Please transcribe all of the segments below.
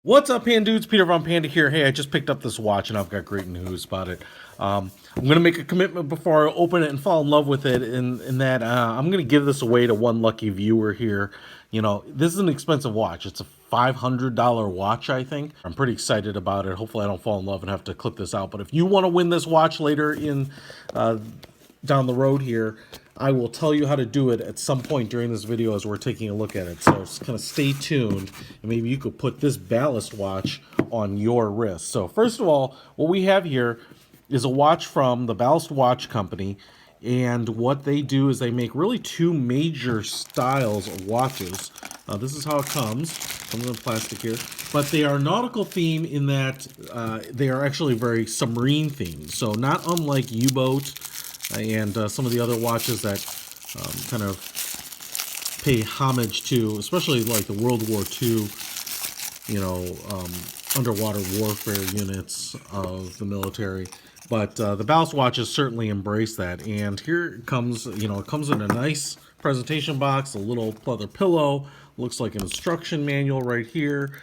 What's up, Panda dudes? Peter von Panda here. Hey, I just picked up this watch and I've got great news about it. I'm going to make a commitment before I open it and fall in love with it, in that I'm going to give this away to one lucky viewer here. You know, this is an expensive watch. It's a $500 watch, I think. I'm pretty excited about it. Hopefully I don't fall in love and have to clip this out. But if you want to win this watch later in down the road here, I will tell you how to do it at some point during this video as we're taking a look at it. So kind of stay tuned, and maybe you could put this ballast watch on your wrist. So first of all, what we have here is a watch from the Ballast Watch Company, and what they do is they make really two major styles of watches. This is how it comes in plastic here, but they are nautical theme in that they are actually very submarine themed. So not unlike U-boat and some of the other watches that kind of pay homage to, especially like the World War II, underwater warfare units of the military. But the Ballast watches certainly embrace that. And here it comes, it comes in a nice presentation box, a little leather pillow, looks like an instruction manual right here.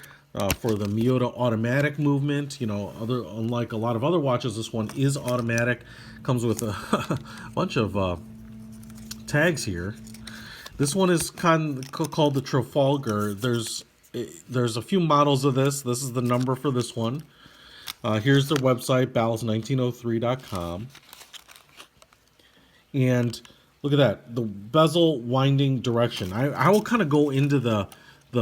For the Miyota automatic movement. Unlike a lot of other watches, this one is automatic. Comes with a bunch of tags here. This one is called the Trafalgar. There's a few models of this. This is the number for this one. Here's their website, ballast1903.com. And look at that, the bezel winding direction. I will kind of go into the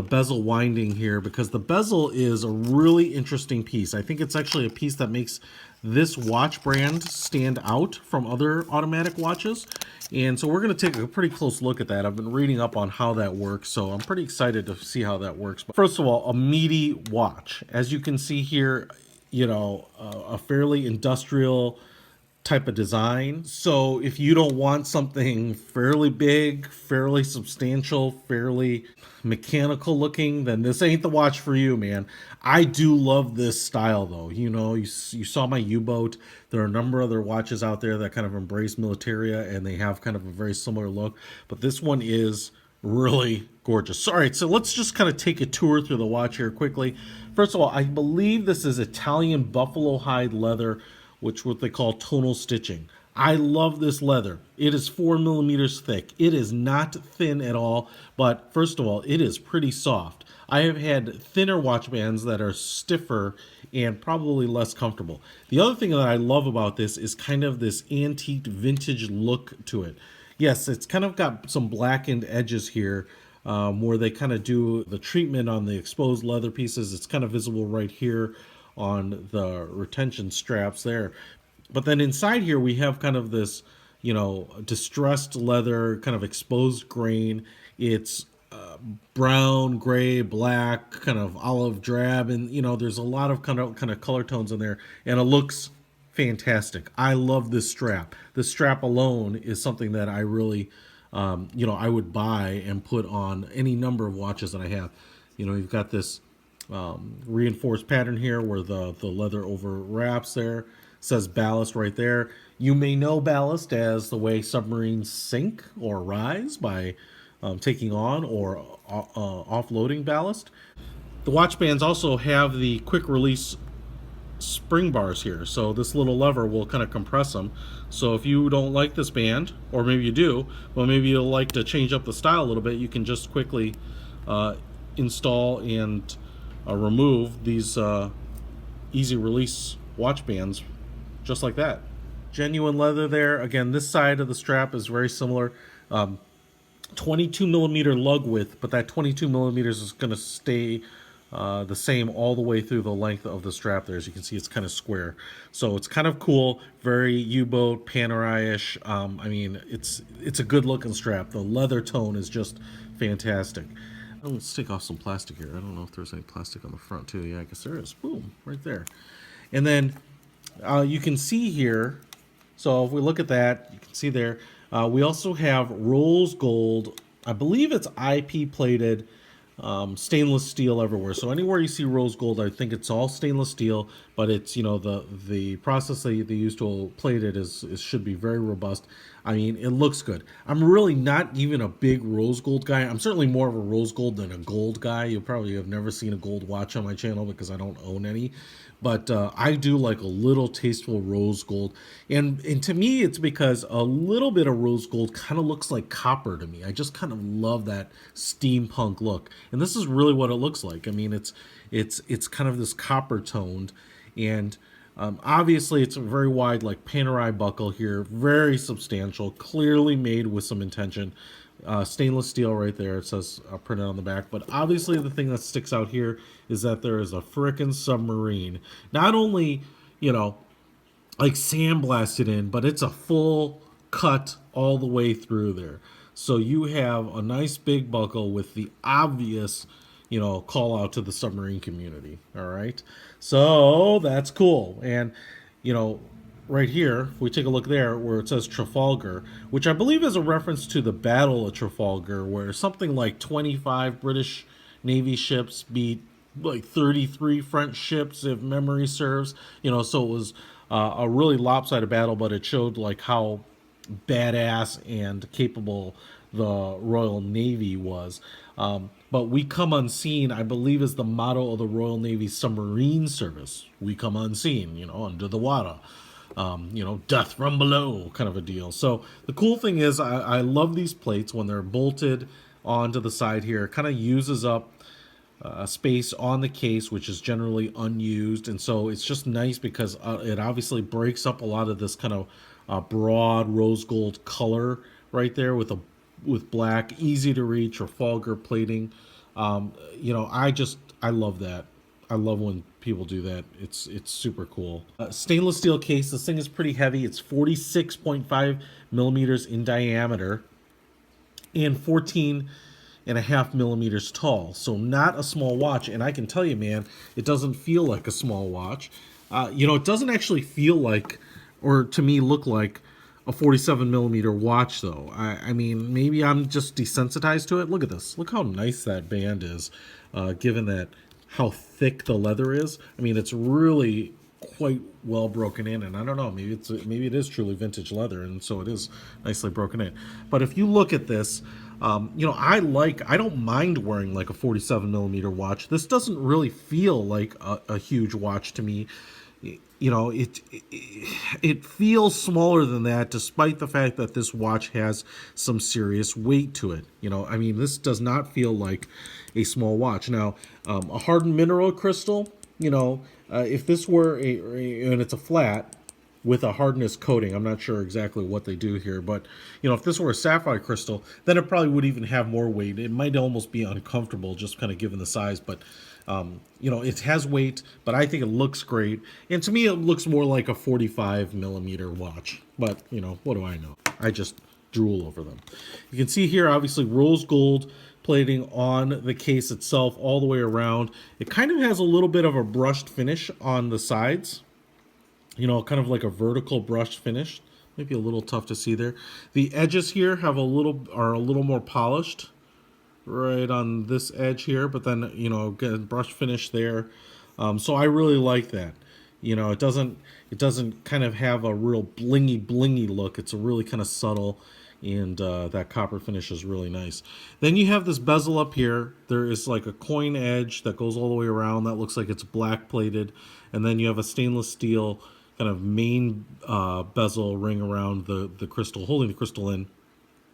bezel winding here, because the bezel is a really interesting piece. I think it's actually a piece that makes this watch brand stand out from other automatic watches. And so we're going to take a pretty close look at that. I've been reading up on how that works, so I'm pretty excited to see how that works. But first of all, a meaty watch. As you can see here, a fairly industrial type of design. So if you don't want something fairly big, fairly substantial, fairly mechanical looking, then this ain't the watch for you, man. I do love this style though. You saw my U-boat. There are a number of other watches out there that kind of embrace militaria, and they have kind of a very similar look, but this one is really gorgeous. All right, so let's just kind of take a tour through the watch here quickly. First of all, I believe this is Italian buffalo hide leather, which what they call tonal stitching. I love this leather. It is 4 millimeters thick. It is not thin at all, but first of all, it is pretty soft. I have had thinner watch bands that are stiffer and probably less comfortable. The other thing that I love about this is kind of this antique vintage look to it. Yes, it's kind of got some blackened edges here, where they kind of do the treatment on the exposed leather pieces. It's kind of visible right here on the retention straps there. But then inside here we have kind of this, distressed leather, kind of exposed grain. It's brown, gray, black, kind of olive drab, and there's a lot of kind of color tones in there, and it looks fantastic. I love this strap. This strap alone is something that I really, I would buy and put on any number of watches that I have. You've got this reinforced pattern here where the leather overwraps there. It says ballast right there. You may know ballast as the way submarines sink or rise, by taking on or offloading ballast. The watch bands also have the quick release spring bars here, so this little lever will kind of compress them. So if you don't like this band, or maybe you do, well, maybe you'll like to change up the style a little bit, you can just quickly install and remove these easy release watch bands just like that. Genuine leather there. Again, this side of the strap is very similar. 22 millimeter lug width, but that 22 millimeters is going to stay the same all the way through the length of the strap there. As you can see, it's kind of square, so it's kind of cool, very U-boat Panerai-ish. I mean, it's a good looking strap. The leather tone is just fantastic. Let's take off some plastic here. I don't know if there's any plastic on the front too. Yeah, I guess there is. Boom, right there. And then you can see here, so if we look at that, you can see there, we also have rose gold, I believe it's IP plated stainless steel everywhere. So anywhere you see rose gold, I think it's all stainless steel, but it's, you know, the process they use to plate it is should be very robust. I mean, it looks good. I'm really not even a big rose gold guy. I'm certainly more of a rose gold than a gold guy. You probably have never seen a gold watch on my channel because I don't own any. But I do like a little tasteful rose gold, and to me, it's because a little bit of rose gold kind of looks like copper to me. I just kind of love that steampunk look, and this is really what it looks like. I mean, it's kind of this copper toned, and obviously it's a very wide like Panerai buckle here, very substantial, clearly made with some intention. Stainless steel right there. It says printed on the back. But obviously the thing that sticks out here is that there is a frickin' submarine. Not only, you know, like sandblasted in, but it's a full cut all the way through there. So you have a nice big buckle with the obvious, you know, call out to the submarine community. All right. So that's cool. And, you know, right here, if we take a look there where it says Trafalgar, which I believe is a reference to the Battle of Trafalgar, where something like 25 British Navy ships beat like 33 French ships, if memory serves. You know, so it was a really lopsided battle, but it showed like how badass and capable the Royal Navy was. But we come unseen, I believe, is the motto of the Royal Navy Submarine Service. We come unseen, you know, under the water. You know, death from below kind of a deal. So the cool thing is I love these plates when they're bolted onto the side here. It kind of uses up space on the case, which is generally unused. And so it's just nice because it obviously breaks up a lot of this kind of broad rose gold color right there with black, easy to read Trafalgar plating. You know, I love that. I love when people do that. It's super cool. Stainless steel case. This thing is pretty heavy. It's 46.5 millimeters in diameter and 14.5 millimeters tall. So not a small watch. And I can tell you, man, it doesn't feel like a small watch. You know, it doesn't actually feel like, or to me look like, a 47 millimeter watch though. I mean, maybe I'm just desensitized to it. Look at this. Look how nice that band is, given that how thick the leather is. I mean, it's really quite well broken in, and I don't know, maybe it is truly vintage leather, and so it is nicely broken in. But if you look at this, you know, I don't mind wearing like a 47 millimeter watch. This doesn't really feel like a huge watch to me. You know, it feels smaller than that, despite the fact that this watch has some serious weight to it. You know, I mean, this does not feel like a small watch. Now, a hardened mineral crystal, you know, if this were and it's a flat with a hardness coating, I'm not sure exactly what they do here, but, you know, if this were a sapphire crystal, then it probably would even have more weight. It might almost be uncomfortable, just kind of given the size, but you know, it has weight, but I think it looks great. And to me, it looks more like a 45 millimeter watch. But, you know, what do I know? I just drool over them. You can see here, obviously, rose gold plating on the case itself all the way around. It kind of has a little bit of a brushed finish on the sides. You know, kind of like a vertical brushed finish. Maybe a little tough to see there. The edges here are a little more polished right on this edge here, but then, you know, get brush finish there. So I really like that. You know, it doesn't kind of have a real blingy look. It's a really kind of subtle, and that copper finish is really nice. Then you have this bezel up here. There is like a coin edge that goes all the way around. That looks like it's black plated, and then you have a stainless steel kind of main bezel ring around the crystal, holding the crystal in,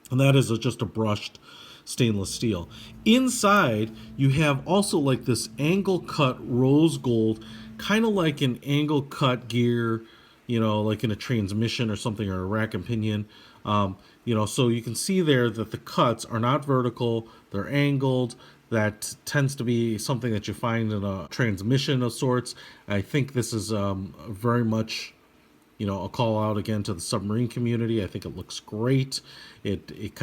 and that is just a brushed stainless steel. Inside, you have also like this angle cut rose gold, kind of like an angle cut gear, you know, like in a transmission or something, or a rack and pinion. You know, so you can see there that the cuts are not vertical, they're angled. That tends to be something that you find in a transmission of sorts. I think this is very much, you know, a call out again to the submarine community. I think it looks great. It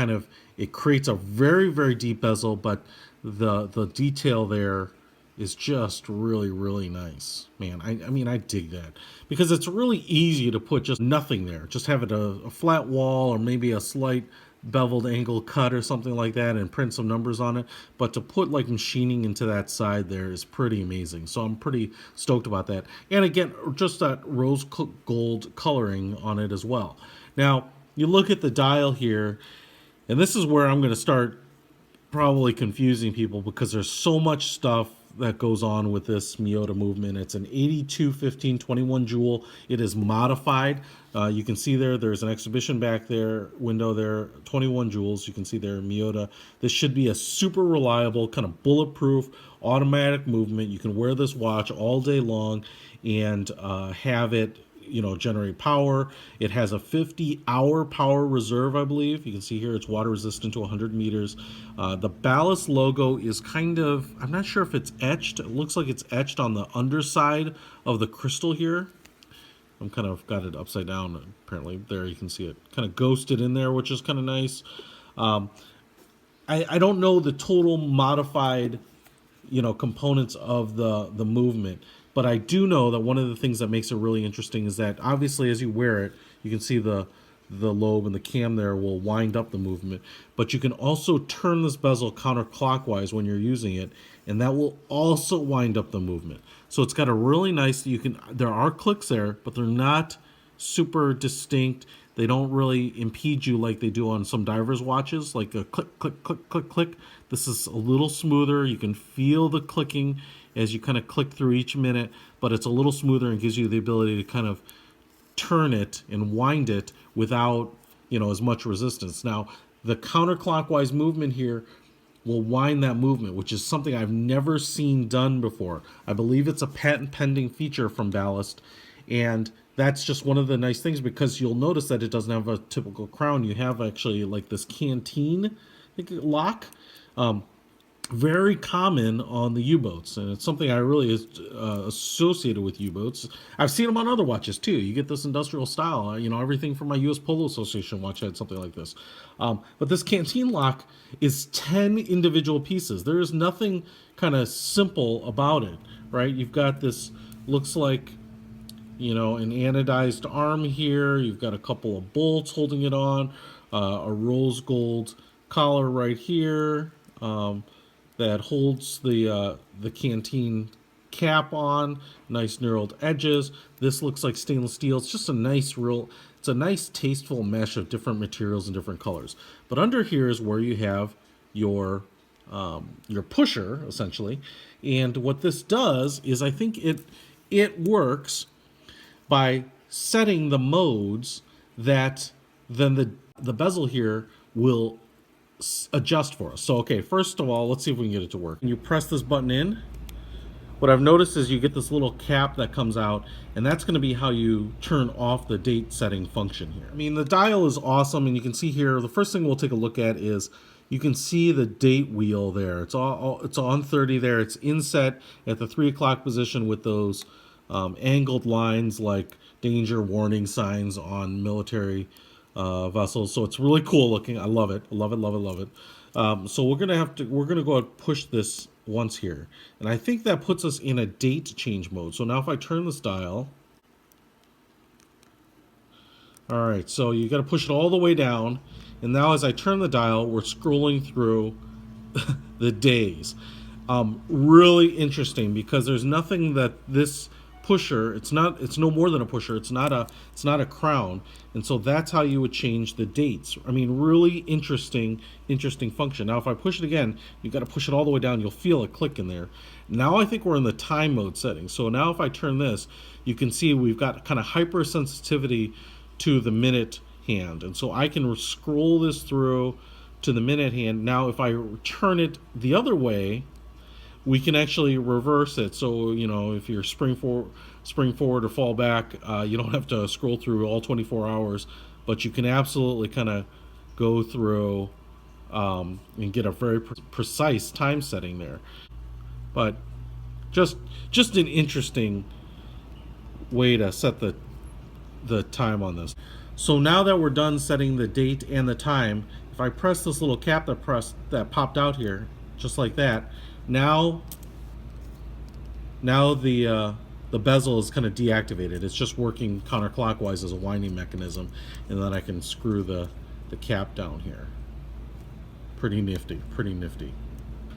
creates a very deep bezel, but the detail there is just really nice, man. I mean, I dig that because it's really easy to put just nothing there. Just have it a flat wall or maybe a slight beveled angle cut or something like that and print some numbers on it. But to put like machining into that side there is pretty amazing. So I'm pretty stoked about that. And again, just that rose gold coloring on it as well. Now, you look at the dial here, and this is where I'm going to start probably confusing people because there's so much stuff that goes on with this Miyota movement. It's an 82 15 21 jewel. It is modified. You can see there's an exhibition back there, window there, 21 jewels. You can see there, Miyota. This should be a super reliable, kind of bulletproof, automatic movement. You can wear this watch all day long and have it, you know, generate power. It has a 50-hour power reserve, I believe. You can see here it's water resistant to 100 meters. The Ballast logo is kind of, I'm not sure if it's etched. It looks like it's etched on the underside of the crystal here. I'm kind of got it upside down, apparently. There you can see it kind of ghosted in there, which is kind of nice. I don't know the total modified, you know, components of the movement, but I do know that one of the things that makes it really interesting is that obviously as you wear it, you can see the lobe and the cam there will wind up the movement, but you can also turn this bezel counterclockwise when you're using it, and that will also wind up the movement. So it's got a really nice, there are clicks there, but they're not super distinct. They don't really impede you like they do on some divers watches, like a click, click, click, click, click. This is a little smoother. You can feel the clicking as you kind of click through each minute, but it's a little smoother and gives you the ability to kind of turn it and wind it without, you know, as much resistance. Now, the counterclockwise movement here will wind that movement, which is something I've never seen done before. I believe it's a patent pending feature from Ballast, and that's just one of the nice things because you'll notice that it doesn't have a typical crown. You have actually like this canteen lock. Very common on the U-boats, and it's something I really associated with U-boats. I've seen them on other watches too. You get this industrial style, you know, everything from my U.S. Polo Association watch had something like this. But this canteen lock is 10 individual pieces. There is nothing kind of simple about it, right? You've got this, looks like, you know, an anodized arm here. You've got a couple of bolts holding it on, a rose gold collar right here. That holds the canteen cap on, nice knurled edges. This looks like stainless steel. It's just a nice it's a nice tasteful mesh of different materials and different colors. But under here is where you have your pusher, essentially. And what this does is I think it works by setting the modes that then the bezel here will adjust for us. So, okay, first of all, let's see if we can get it to work. You press this button in. What I've noticed is you get this little cap that comes out, and that's going to be how you turn off the date setting function here. I mean, the dial is awesome, and you can see here, the first thing we'll take a look at is you can see the date wheel there. It's on 30 there. It's inset at the 3 o'clock position with those angled lines like danger warning signs on military vessels. So it's really cool looking. I love it. Love it, love it, love it. So we're gonna go ahead and push this once here. And I think that puts us in a date change mode. So now if I turn this dial, all right, so you gotta push it all the way down. And now as I turn the dial, we're scrolling through the days. Really interesting because there's nothing that this pusher, it's no more than a pusher, it's not a crown, and so that's how you would change the dates. I mean, really interesting function. Now if I push it again, you've got to push it all the way down. You'll feel a click in there. Now I think we're in the time mode setting. So now if I turn this, you can see we've got kind of hypersensitivity to the minute hand, and so I can scroll this through to the minute hand. Now if I turn it the other way, we can actually reverse it. So, you know, if you're spring forward or fall back, you don't have to scroll through all 24 hours, but you can absolutely kind of go through and get a very precise time setting there. But just an interesting way to set the time on this. So now that we're done setting the date and the time, if I press this little cap that popped out here, just like that, now the bezel is kind of deactivated. It's just working counterclockwise as a winding mechanism, and then I can screw the cap down here. Pretty nifty, pretty nifty.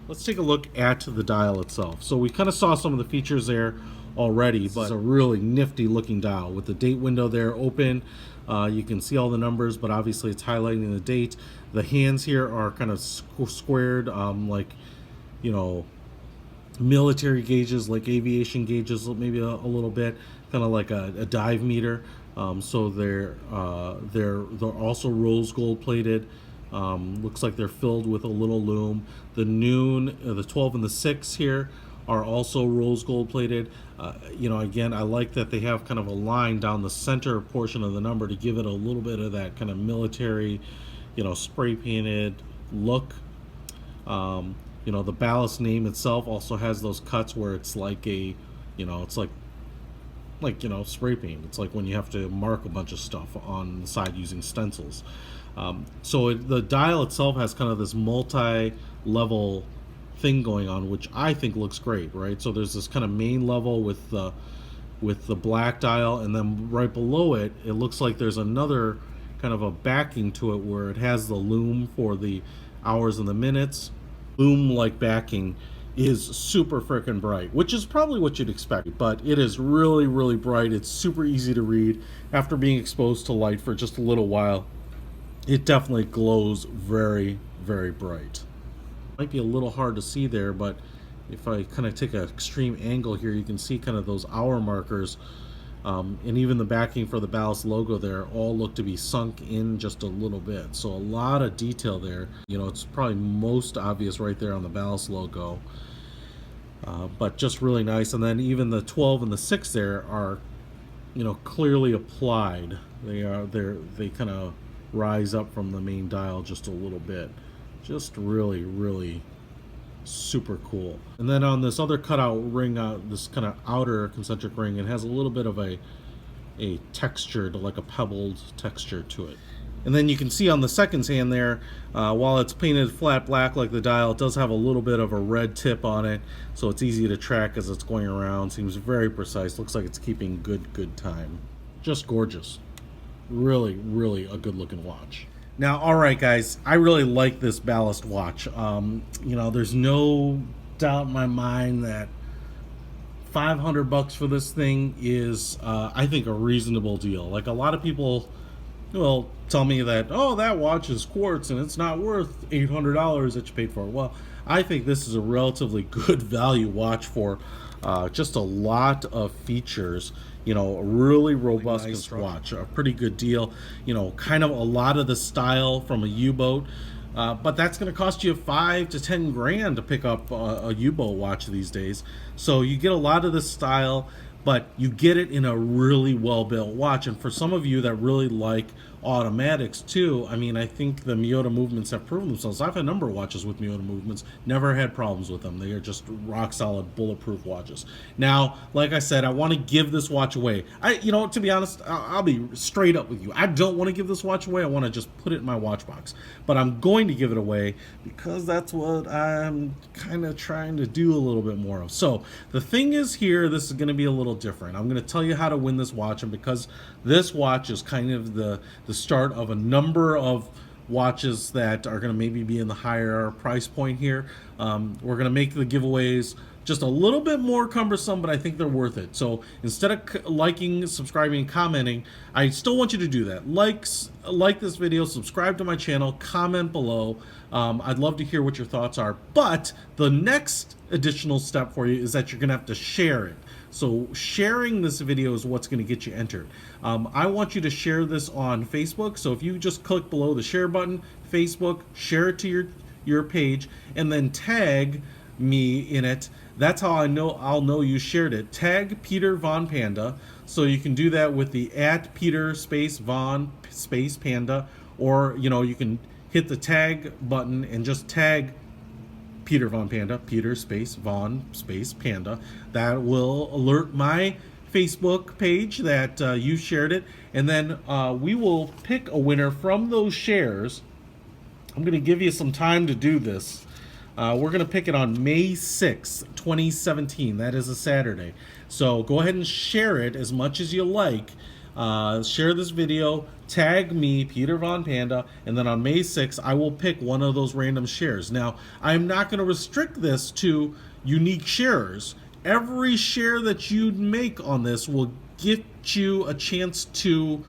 Let's take a look at the dial itself. So we kind of saw some of the features there already, but it's a really nifty looking dial with the date window there open. You can see all the numbers, but obviously it's highlighting the date. The hands here are kind of squared, like, you know, military gauges, like aviation gauges, maybe a little bit, kind of like a dive meter. So they're also rose gold plated. Looks like they're filled with a little lume. The noon, the 12 and the 6 here are also rose gold plated. You know, again, I like that they have kind of a line down the center portion of the number to give it a little bit of that kind of military, you know, spray painted look. You know, the ballast name itself also has those cuts where it's like a, you know, it's like you know, spray paint. It's like when you have to mark a bunch of stuff on the side using stencils. So the dial itself has kind of this multi-level thing going on, which I think looks great, right? So there's this kind of main level with the black dial, and then right below it, it looks like there's another kind of a backing to it where it has the lume for the hours and the minutes. Lume-like backing is super freaking bright, which is probably what you'd expect, but it is really, really bright. It's super easy to read. After being exposed to light for just a little while, it definitely glows very, very bright. Might be a little hard to see there, but if I kind of take an extreme angle here, you can see kind of those hour markers, and even the backing for the Ballast logo there all look to be sunk in just a little bit. So a lot of detail there. You know, it's probably most obvious right there on the Ballast logo, but just really nice. And then even the 12 and the 6 there are, you know, clearly applied. They kind of rise up from the main dial just a little bit. Just really, really super cool. And then on this other cutout ring, this kind of outer concentric ring, it has a little bit of a textured, like a pebbled texture to it. And then you can see on the second hand there, while it's painted flat black like the dial, it does have a little bit of a red tip on it, so it's easy to track as it's going around. Seems very precise. Looks like it's keeping good time. Just gorgeous. Really, really a good looking watch. Now, all right, guys, I really like this Ballast watch. You know, there's no doubt in my mind that $500 for this thing is, I think, a reasonable deal. Like, a lot of people will tell me that, oh, that watch is quartz and it's not worth $800 that you paid for it. Well, I think this is a relatively good value watch for just a lot of features. You know, a really robust nice watch, a pretty good deal. You know, kind of a lot of the style from a U-boat, but that's going to cost you $5 to $10 grand to pick up a U-boat watch these days. So you get a lot of the style, but you get it in a really well-built watch. And for some of you that really like automatics too, I mean, I think the Miyota movements have proven themselves. I've had a number of watches with Miyota movements, never had problems with them. They are just rock solid, bulletproof watches. Now, like I said, I want to give this watch away. You know, to be honest, I'll be straight up with you. I don't want to give this watch away. I want to just put it in my watch box, but I'm going to give it away because that's what I'm kind of trying to do a little bit more of. So the thing is here, this is going to be a little different. I'm going to tell you how to win this watch, and because this watch is kind of the start of a number of watches that are going to maybe be in the higher price point here, we're going to make the giveaways just a little bit more cumbersome, but I think they're worth it. So instead of liking, subscribing, commenting, I still want you to do that. Like this video, subscribe to my channel, comment below. I'd love to hear what your thoughts are. But the next additional step for you is that you're going to have to share it. So sharing this video is what's going to get you entered. I want you to share this on Facebook. So if you just click below the share button, Facebook, share it to your page, and then tag me in it. That's how I'll know you shared it. Tag Peter Von Panda. So you can do that with the @Peter space Von space Panda, or you know, you can hit the tag button and just tag Peter Von Panda, Peter space Von space Panda. That will alert my Facebook page that you shared it, and then we will pick a winner from those shares. I'm going to give you some time to do this. We're going to pick it on May 6th, 2017. That is a Saturday. So go ahead and share it as much as you like. Share this video, tag me, Peter Von Panda, and then on May 6th, I will pick one of those random shares. Now, I'm not going to restrict this to unique sharers. Every share that you make on this will get you a chance to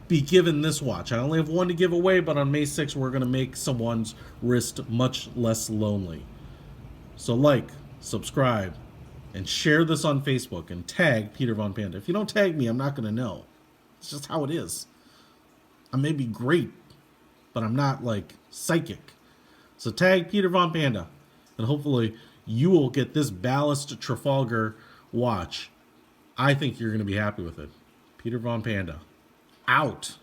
be given this watch. I only have one to give away, but on May 6th, we're going to make someone's wrist much less lonely. So like, subscribe, and share this on Facebook, and tag Peter Von Panda. If you don't tag me, I'm not going to know. It's just how it is. I may be great, but I'm not like psychic. So tag Peter Von Panda, and hopefully you will get this Ballast Trafalgar watch. I think you're going to be happy with it. Peter Von Panda, out.